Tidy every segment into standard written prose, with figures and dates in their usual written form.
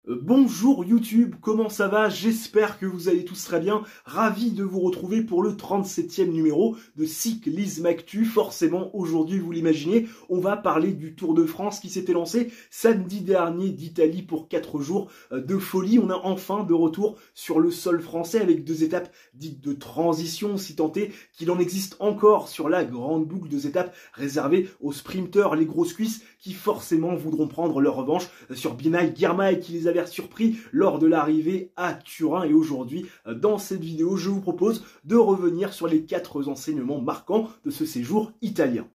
Bonjour YouTube, comment ça va? J'espère que vous allez tous très bien. Ravi de vous retrouver pour le 37e numéro de Cyclisme Actu. Forcément, aujourd'hui, vous l'imaginez, on va parler du Tour de France qui s'était lancé samedi dernier d'Italie pour 4 jours de folie. On a enfin de retour sur le sol français avec 2 étapes dites de transition, si tant est qu'il en existe encore sur la grande boucle, 2 étapes réservées aux sprinteurs, les grosses cuisses qui forcément voudront prendre leur revanche sur Binaï Girmay qui les avait surpris lors de l'arrivée à Turin. Et aujourd'hui, dans cette vidéo, je vous propose de revenir sur les 4 enseignements marquants de ce séjour italien.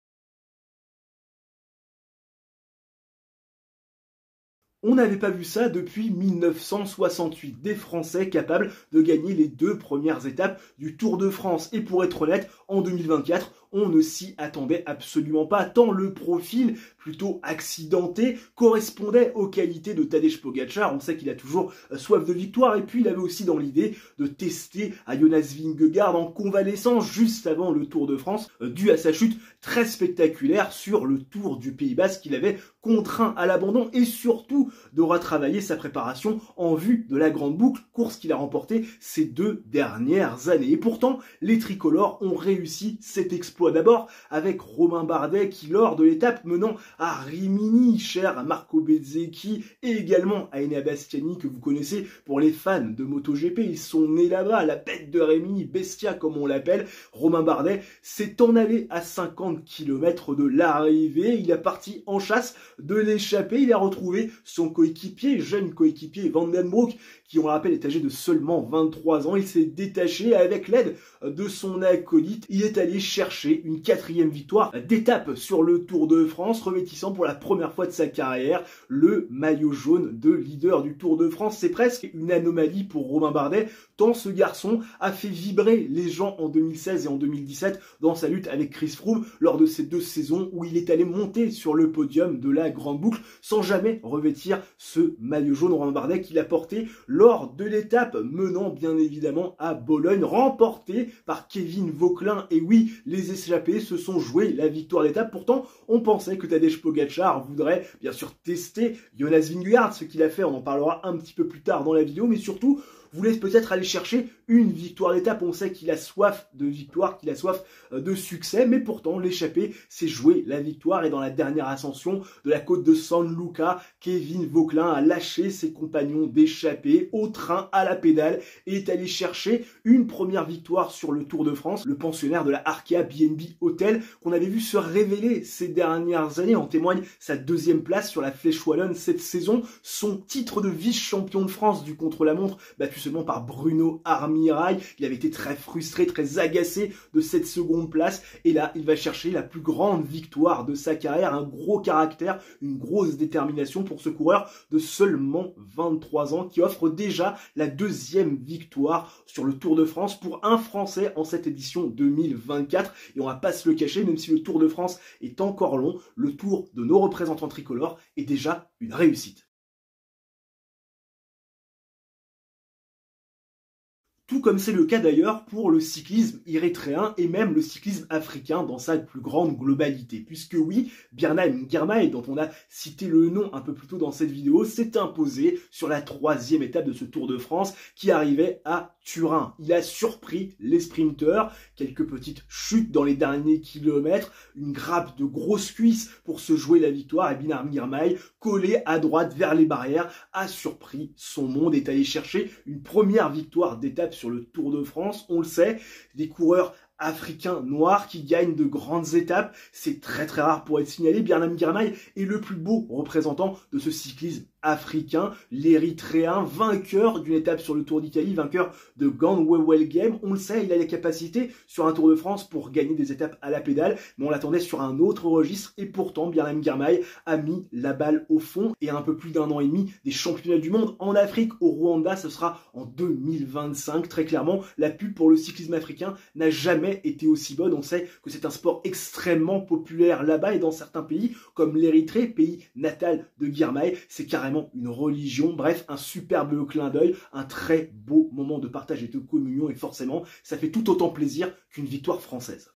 On n'avait pas vu ça depuis 1968, des Français capables de gagner les 2 premières étapes du Tour de France. Et pour être honnête, en 2024, on ne s'y attendait absolument pas, tant le profil plutôt accidenté correspondait aux qualités de Tadej Pogačar. On sait qu'il a toujours soif de victoire, et puis il avait aussi dans l'idée de tester à Jonas Vingegaard en convalescence juste avant le Tour de France, dû à sa chute très spectaculaire sur le Tour du Pays Basque qu'il avait contraint à l'abandon, et surtout de retravailler sa préparation en vue de la grande boucle, course qu'il a remportée ces 2 dernières années. Et pourtant, les tricolores ont réussi cet exploit. D'abord avec Romain Bardet qui, lors de l'étape menant à Rimini, cher à Marco Bezzecchi, et également à Enea Bastiani, que vous connaissez pour les fans de MotoGP, ils sont nés là-bas, la bête de Rimini, Bestia comme on l'appelle. Romain Bardet s'est en allé à 50 km de l'arrivée, il est parti en chasse de l'échappée, il a retrouvé son coéquipier, jeune coéquipier Van den Broek, qui, on le rappelle, est âgé de seulement 23 ans. Il s'est détaché avec l'aide de son acolyte. Il est allé chercher une 4e victoire d'étape sur le Tour de France, revêtissant pour la première fois de sa carrière le maillot jaune de leader du Tour de France. C'est presque une anomalie pour Romain Bardet, tant ce garçon a fait vibrer les gens en 2016 et en 2017 dans sa lutte avec Chris Froome lors de ces 2 saisons où il est allé monter sur le podium de la grande boucle sans jamais revêtir ce maillot jaune. Romain Bardet qu'il a porté lors de l'étape menant bien évidemment à Bologne, remportée par Kevin Vauquelin. Et oui, les échappés se sont joués la victoire d'étape. Pourtant, on pensait que Tadej Pogačar voudrait bien sûr tester Jonas Vingegaard, ce qu'il a fait, on en parlera un petit peu plus tard dans la vidéo, mais surtout voulait peut-être aller chercher une victoire d'étape. On sait qu'il a soif de victoire, qu'il a soif de succès, mais pourtant l'échappée s'est joué la victoire. Et dans la dernière ascension de la côte de San Luca, Kevin Vauquelin a lâché ses compagnons d'échappée au train, à la pédale, et est allé chercher une première victoire sur le Tour de France. Le pensionnaire de la Arkea BNB Hotel, qu'on avait vu se révéler ces dernières années, en témoigne sa 2e place sur la Flèche Wallonne cette saison, son titre de vice-champion de France du contre-la-montre, battu seulement par Bruno Armirail. Il avait été très frustré, très agacé de cette 2e place, et là il va chercher la plus grande victoire de sa carrière. Un gros caractère, une grosse détermination pour ce coureur de seulement 23 ans qui offre déjà la 2e victoire sur le Tour de France pour un Français en cette édition 2024. Et on va pas se le cacher, même si le Tour de France est encore long, le tour de nos représentants tricolores est déjà une réussite. Tout comme c'est le cas d'ailleurs pour le cyclisme érythréen et même le cyclisme africain dans sa plus grande globalité. Puisque oui, Binaï Girmay, dont on a cité le nom un peu plus tôt dans cette vidéo, s'est imposé sur la 3e étape de ce Tour de France qui arrivait à Turin. Il a surpris les sprinteurs, quelques petites chutes dans les derniers kilomètres, une grappe de grosses cuisses pour se jouer la victoire, et Binaï Girmay, collé à droite vers les barrières, a surpris son monde et est allé chercher une première victoire d'étape sur le Tour de France. On le sait, des coureurs africains noirs qui gagnent de grandes étapes, c'est très rare pour être signalé. Binaï Girmay est le plus beau représentant de ce cyclisme africain, l'Érythréen, vainqueur d'une étape sur le Tour d'Italie, vainqueur de Ganwewel Game. On le sait, il a les capacités sur un Tour de France pour gagner des étapes à la pédale, mais on l'attendait sur un autre registre, et pourtant Binaï Girmay a mis la balle au fond. Et à un peu plus d'1 an et demi des championnats du monde en Afrique, au Rwanda, ce sera en 2025. Très clairement, la pub pour le cyclisme africain n'a jamais été aussi bonne. On sait que c'est un sport extrêmement populaire là-bas, et dans certains pays comme l'Érythrée, pays natal de Girmay, c'est carrément une religion. Bref, un superbe clin d'œil, un très beau moment de partage et de communion, et forcément, ça fait tout autant plaisir qu'une victoire française.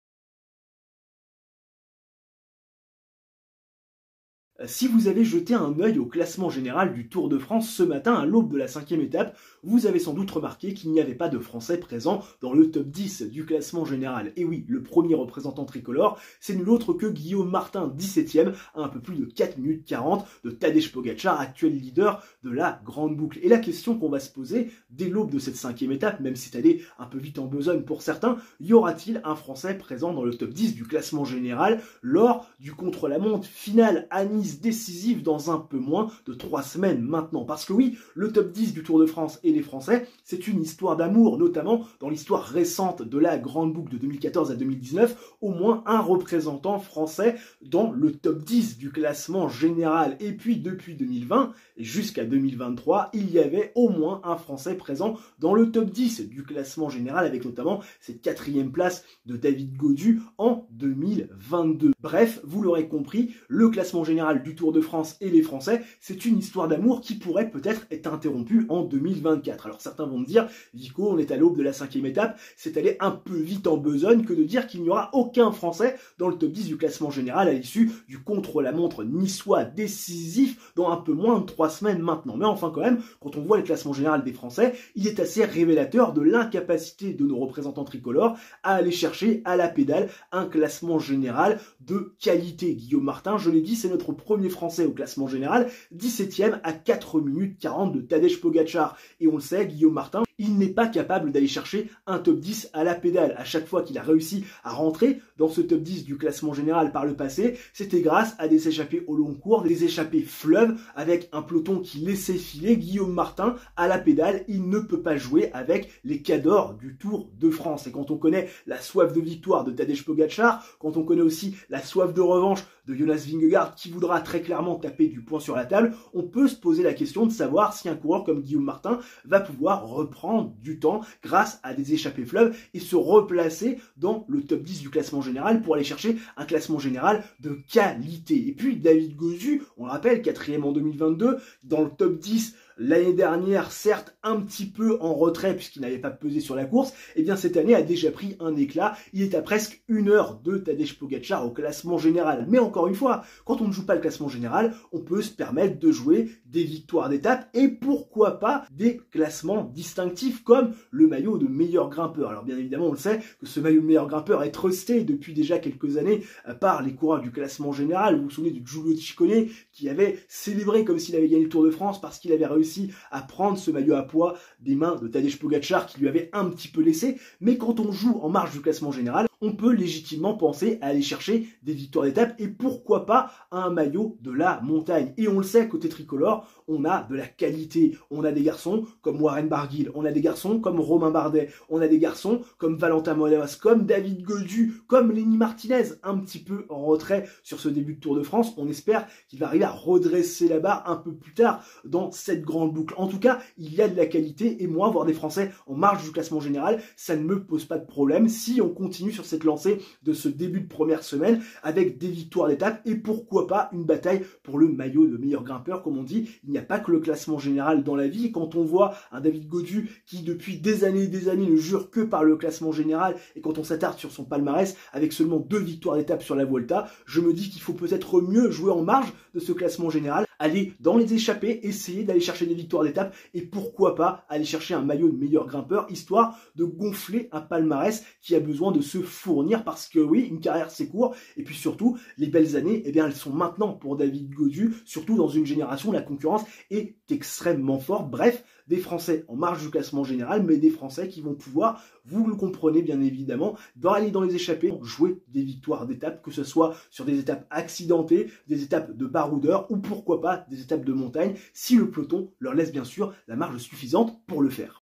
Si vous avez jeté un œil au classement général du Tour de France ce matin à l'aube de la 5e étape, vous avez sans doute remarqué qu'il n'y avait pas de Français présents dans le top 10 du classement général. Et oui, le premier représentant tricolore, c'est nul autre que Guillaume Martin, 17e, à un peu plus de 4 minutes 40 de Tadej Pogačar, actuel leader de la grande boucle. Et la question qu'on va se poser dès l'aube de cette 5e étape, même si c'est allé un peu vite en besogne pour certains, y aura-t-il un Français présent dans le top 10 du classement général lors du contre-la-montre final à Nice, décisif dans un peu moins de 3 semaines maintenant? Parce que oui, le top 10 du Tour de France et les Français, c'est une histoire d'amour, notamment dans l'histoire récente de la grande boucle de 2014 à 2019, au moins un représentant français dans le top 10 du classement général. Et puis depuis 2020 et jusqu'à 2023, il y avait au moins un Français présent dans le top 10 du classement général, avec notamment cette 4e place de David Gaudu en 2022. Bref, vous l'aurez compris, le classement général du Tour de France et les Français, c'est une histoire d'amour qui pourrait peut-être être interrompue en 2024. Alors certains vont me dire, Vico, on est à l'aube de la 5e étape, c'est allé un peu vite en besogne que de dire qu'il n'y aura aucun Français dans le top 10 du classement général à l'issue du contre-la-montre niçois décisif dans un peu moins de 3 semaines maintenant. Mais enfin quand même, quand on voit le classement général des Français, il est assez révélateur de l'incapacité de nos représentants tricolores à aller chercher à la pédale un classement général de qualité. Guillaume Martin, je l'ai dit, c'est notre premier Français au classement général, 17e à 4 minutes 40 de Tadej Pogačar. Et on le sait, Guillaume Martin, il n'est pas capable d'aller chercher un top 10 à la pédale. À chaque fois qu'il a réussi à rentrer dans ce top 10 du classement général par le passé, c'était grâce à des échappées au long cours, des échappées fleuves, avec un peloton qui laissait filer. Guillaume Martin, à la pédale, il ne peut pas jouer avec les cadors du Tour de France. Et quand on connaît la soif de victoire de Tadej Pogačar, quand on connaît aussi la soif de revanche de Jonas Vingegaard, qui voudra très clairement taper du poing sur la table, on peut se poser la question de savoir si un coureur comme Guillaume Martin va pouvoir reprendre du temps grâce à des échappées fleuves et se replacer dans le top 10 du classement général pour aller chercher un classement général de qualité. Et puis David Gaudu, on le rappelle, 4e en 2022, dans le top 10 l'année dernière, certes un petit peu en retrait puisqu'il n'avait pas pesé sur la course, et bien cette année a déjà pris un éclat. Il est à presque 1 heure de Tadej Pogačar au classement général. Mais encore une fois, quand on ne joue pas le classement général, on peut se permettre de jouer des victoires d'étape et pourquoi pas des classements distinctifs comme le maillot de meilleur grimpeur. Alors bien évidemment, on le sait que ce maillot de meilleur grimpeur est trusté depuis déjà quelques années par les coureurs du classement général. Vous vous souvenez de Giulio Ciccone qui avait célébré comme s'il avait gagné le Tour de France parce qu'il avait réussi à prendre ce maillot à poids des mains de Tadej Pogačar qui lui avait un petit peu laissé. Mais quand on joue en marge du classement général, on peut légitimement penser à aller chercher des victoires d'étape et pourquoi pas un maillot de la montagne. Et on le sait, côté tricolore, on a de la qualité. On a des garçons comme Warren Barguil, on a des garçons comme Romain Bardet, on a des garçons comme Valentin Monod, comme David Gaudu, comme Lenny Martinez, un petit peu en retrait sur ce début de Tour de France. On espère qu'il va arriver à redresser la barre un peu plus tard dans cette grande boucle. En tout cas, il y a de la qualité et moi, voir des Français en marge du classement général, ça ne me pose pas de problème si on continue sur cette lancée de ce début de première semaine avec des victoires d'étape et pourquoi pas une bataille pour le maillot de meilleur grimpeur. Comme on dit, il n'y a pas que le classement général dans la vie. Quand on voit un David Gaudu qui depuis des années et des années ne jure que par le classement général et quand on s'attarde sur son palmarès avec seulement 2 victoires d'étape sur la Vuelta, je me dis qu'il faut peut-être mieux jouer en marge de ce classement général, aller dans les échappées, essayer d'aller chercher des victoires d'étape et pourquoi pas aller chercher un maillot de meilleur grimpeur, histoire de gonfler un palmarès qui a besoin de se fournir parce que oui, une carrière c'est court et puis surtout, les belles années, eh bien elles sont maintenant pour David Gaudu, surtout dans une génération où la concurrence est extrêmement forte. Bref, des Français en marge du classement général, mais des Français qui vont pouvoir, vous le comprenez bien évidemment, aller dans les échappées, jouer des victoires d'étape, que ce soit sur des étapes accidentées, des étapes de baroudeur ou pourquoi pas des étapes de montagne, si le peloton leur laisse bien sûr la marge suffisante pour le faire.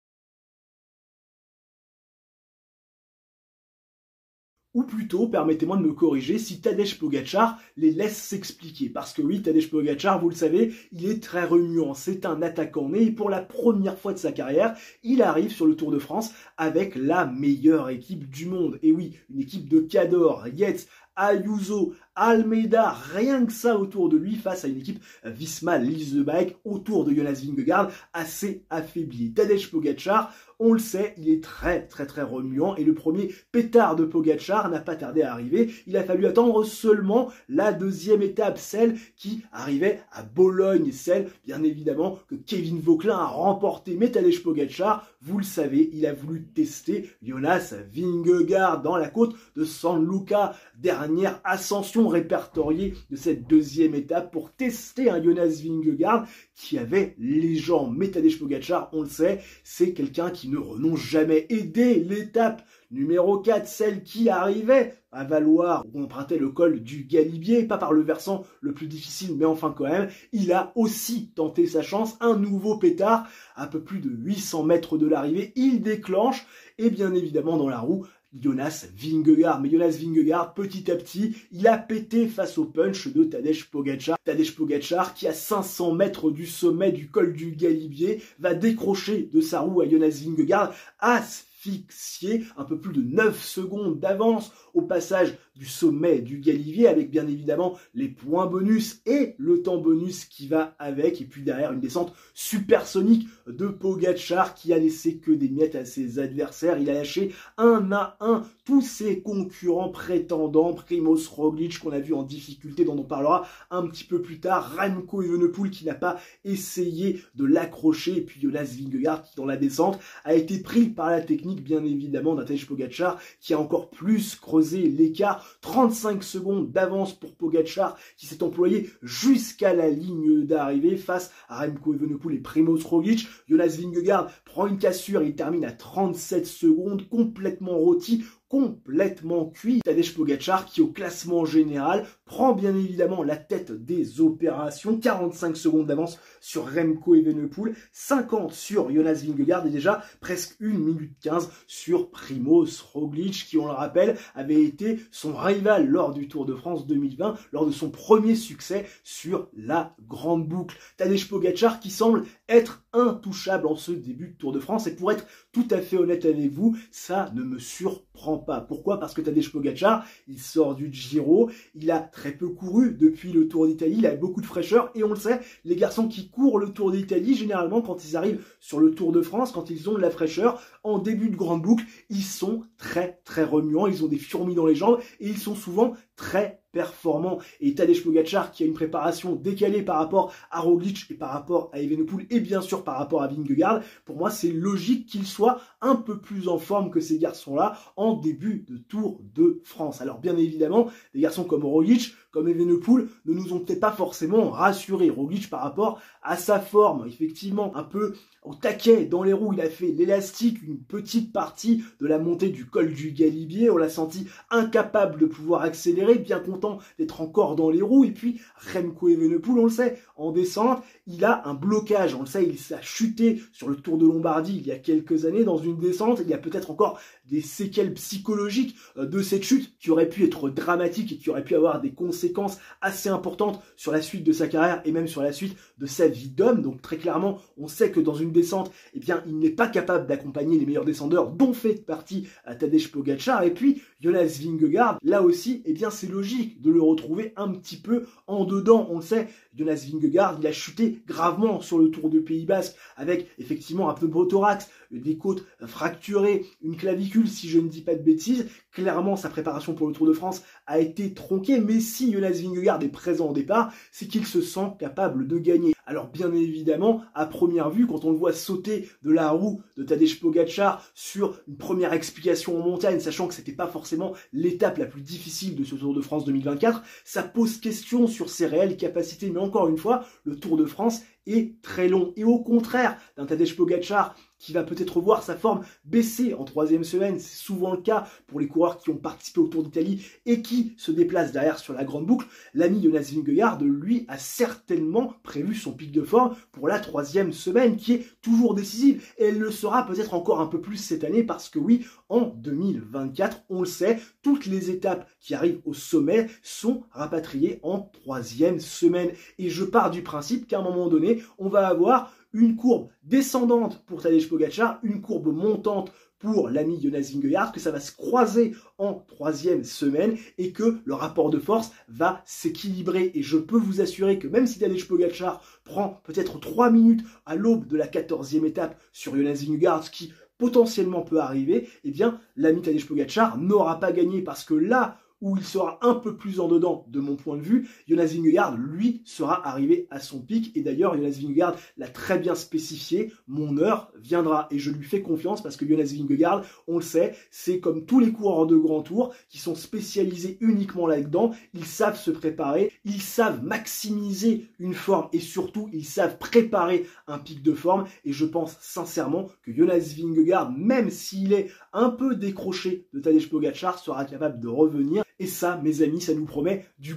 Ou plutôt, permettez-moi de me corriger, si Tadej Pogačar les laisse s'expliquer. Parce que oui, Tadej Pogačar, vous le savez, il est très remuant. C'est un attaquant né et pour la première fois de sa carrière, il arrive sur le Tour de France avec la meilleure équipe du monde. Et oui, une équipe de cadors, Yates, Ayuso, Almeida, rien que ça autour de lui face à une équipe Visma Lease the Bike autour de Jonas Vingegaard assez affaibli. Tadej Pogačar, on le sait, il est très remuant et le premier pétard de Pogačar n'a pas tardé à arriver. Il a fallu attendre seulement la deuxième étape, celle qui arrivait à Bologne, celle bien évidemment que Kevin Vauquelin a remporté. Mais Tadej Pogačar, vous le savez, il a voulu tester Jonas Vingegaard dans la côte de San Luca, dernière ascension répertoriée de cette deuxième étape pour tester un Jonas Vingegaard qui avait les jambes. Mais Tadej Pogačar, on le sait, c'est quelqu'un qui ne renonce jamais. Et dès l'étape numéro 4, celle qui arrivait à valoir, où on empruntait le col du Galibier, pas par le versant le plus difficile, mais enfin quand même, il a aussi tenté sa chance, un nouveau pétard, à peu plus de 800 mètres de l'arrivée, il déclenche, et bien évidemment dans la roue, Jonas Vingegaard. Mais Jonas Vingegaard, petit à petit, il a pété face au punch de Tadej Pogačar. Tadej Pogačar, qui à 500 mètres du sommet du col du Galibier, va décrocher de sa roue à Jonas Vingegaard, asphyxié, un peu plus de 9 secondes d'avance au passage du sommet du Galibier, avec bien évidemment les points bonus et le temps bonus qui va avec, et puis derrière une descente supersonique de Pogačar qui a laissé que des miettes à ses adversaires. Il a lâché un à un tous ses concurrents prétendants, Primož Roglič qu'on a vu en difficulté, dont on parlera un petit peu plus tard, Remco Evenepoel qui n'a pas essayé de l'accrocher, et puis Jonas Vingegaard qui dans la descente a été pris par la technique bien évidemment d'un Tadej Pogačar qui a encore plus creusé l'écart. 35 secondes d'avance pour Pogačar qui s'est employé jusqu'à la ligne d'arrivée face à Remco Evenepoel et Primož Roglič. Jonas Vingegaard prend une cassure, il termine à 37 secondes, complètement rôti, complètement cuit. Tadej Pogačar qui au classement général prend bien évidemment la tête des opérations, 45 secondes d'avance sur Remco Evenepoel, 50 sur Jonas Vingegaard et déjà presque 1 minute 15 sur Primož Roglič qui, on le rappelle, avait été son rival lors du Tour de France 2020, lors de son premier succès sur la grande boucle. Tadej Pogačar qui semble être intouchable en ce début de Tour de France, et pour être tout à fait honnête avec vous, ça ne me surprend pas. Pourquoi? Parce que Tadej Pogačar, il sort du Giro, il a très peu couru depuis le Tour d'Italie, il a beaucoup de fraîcheur, et on le sait, les garçons qui courent le Tour d'Italie, généralement quand ils arrivent sur le Tour de France, quand ils ont de la fraîcheur, en début de grande boucle, ils sont très remuants, ils ont des fourmis dans les jambes, et ils sont souvent très performant. Et Tadej Pogačar qui a une préparation décalée par rapport à Roglič et par rapport à Evenepoel et bien sûr par rapport à Vingegaard, pour moi c'est logique qu'il soit un peu plus en forme que ces garçons-là en début de Tour de France. Alors bien évidemment, des garçons comme Roglič, comme Evenepoel ne nous ont peut-être pas forcément rassurés. Roglič par rapport à sa forme, effectivement un peu au taquet dans les roues, il a fait l'élastique une petite partie de la montée du col du Galibier, on l'a senti incapable de pouvoir accélérer, bien content d'être encore dans les roues. Et puis Remco Evenepoel, on le sait, en descente, il a un blocage, on le sait, il s'est chuté sur le Tour de Lombardie il y a quelques années dans une descente, il y a peut-être encore des séquelles psychologiques de cette chute qui auraient pu être dramatiques et qui auraient pu avoir des conséquences assez importantes sur la suite de sa carrière et même sur la suite de sa vie d'homme. Donc très clairement, on sait que dans une descente, eh bien, il n'est pas capable d'accompagner les meilleurs descendeurs, dont fait partie Tadej Pogačar. Et puis Jonas Vingegaard, là aussi, eh bien, c'est logique de le retrouver un petit peu en dedans. On le sait, Jonas Vingegaard, il a chuté gravement sur le Tour du Pays Basque avec effectivement un pneumothorax, des côtes fracturées, une clavicule si je ne dis pas de bêtises. Clairement, sa préparation pour le Tour de France a été tronquée, mais si Jonas Vingegaard est présent au départ, c'est qu'il se sent capable de gagner. Alors bien évidemment, à première vue, quand on le voit sauter de la roue de Tadej Pogačar sur une première explication en montagne, sachant que c'était pas forcément l'étape la plus difficile de ce Tour de France 2024, ça pose question sur ses réelles capacités. Mais encore une fois, le Tour de France est très long. Et au contraire d'un Tadej Pogačar qui va peut-être voir sa forme baisser en troisième semaine, c'est souvent le cas pour les coureurs qui ont participé au Tour d'Italie et qui se déplacent derrière sur la grande boucle, l'ami Jonas Vingegaard, lui, a certainement prévu son pic de forme pour la troisième semaine, qui est toujours décisive. Et elle le sera peut-être encore un peu plus cette année, parce que oui, en 2024, on le sait, toutes les étapes qui arrivent au sommet sont rapatriées en troisième semaine. Et je pars du principe qu'à un moment donné, on va avoir une courbe descendante pour Tadej Pogacar, une courbe montante pour l'ami Jonas Vingegaard, que ça va se croiser en troisième semaine et que le rapport de force va s'équilibrer. Et je peux vous assurer que même si Tadej Pogacar prend peut-être 3 minutes à l'aube de la 14e étape sur Jonas Vingegaard, ce qui potentiellement peut arriver, eh bien l'ami Tadej Pogacar n'aura pas gagné parce que là où il sera un peu plus en dedans de mon point de vue, Jonas Vingegaard, lui, sera arrivé à son pic. Et d'ailleurs, Jonas Vingegaard l'a très bien spécifié, mon heure viendra. Et je lui fais confiance parce que Jonas Vingegaard, on le sait, c'est comme tous les coureurs de grand tour qui sont spécialisés uniquement là-dedans. Ils savent se préparer, ils savent maximiser une forme et surtout, ils savent préparer un pic de forme. Et je pense sincèrement que Jonas Vingegaard, même s'il est un peu décroché de Tadej Pogacar, sera capable de revenir. Et ça, mes amis, ça nous promet du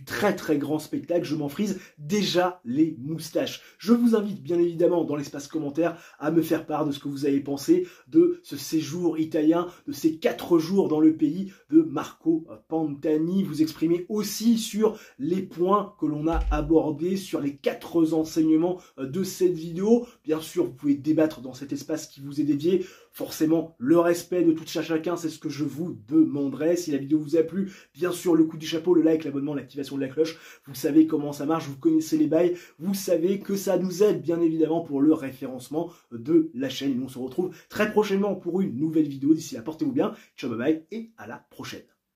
très très grand spectacle. Je m'en frise déjà les moustaches. Je vous invite bien évidemment dans l'espace commentaire à me faire part de ce que vous avez pensé de ce séjour italien, de ces 4 jours dans le pays de Marco Pantani. Vous exprimez aussi sur les points que l'on a abordés, sur les 4 enseignements de cette vidéo. Bien sûr, vous pouvez débattre dans cet espace qui vous est dédié. Forcément, le respect de tout chacun, c'est ce que je vous demanderai. Si la vidéo vous a plu, bien sûr, le coup du chapeau, le like, l'abonnement, l'activation de la cloche. Vous savez comment ça marche, vous connaissez les bails. Vous savez que ça nous aide, bien évidemment, pour le référencement de la chaîne. Et nous, on se retrouve très prochainement pour une nouvelle vidéo. D'ici là, portez-vous bien. Ciao, bye bye et à la prochaine.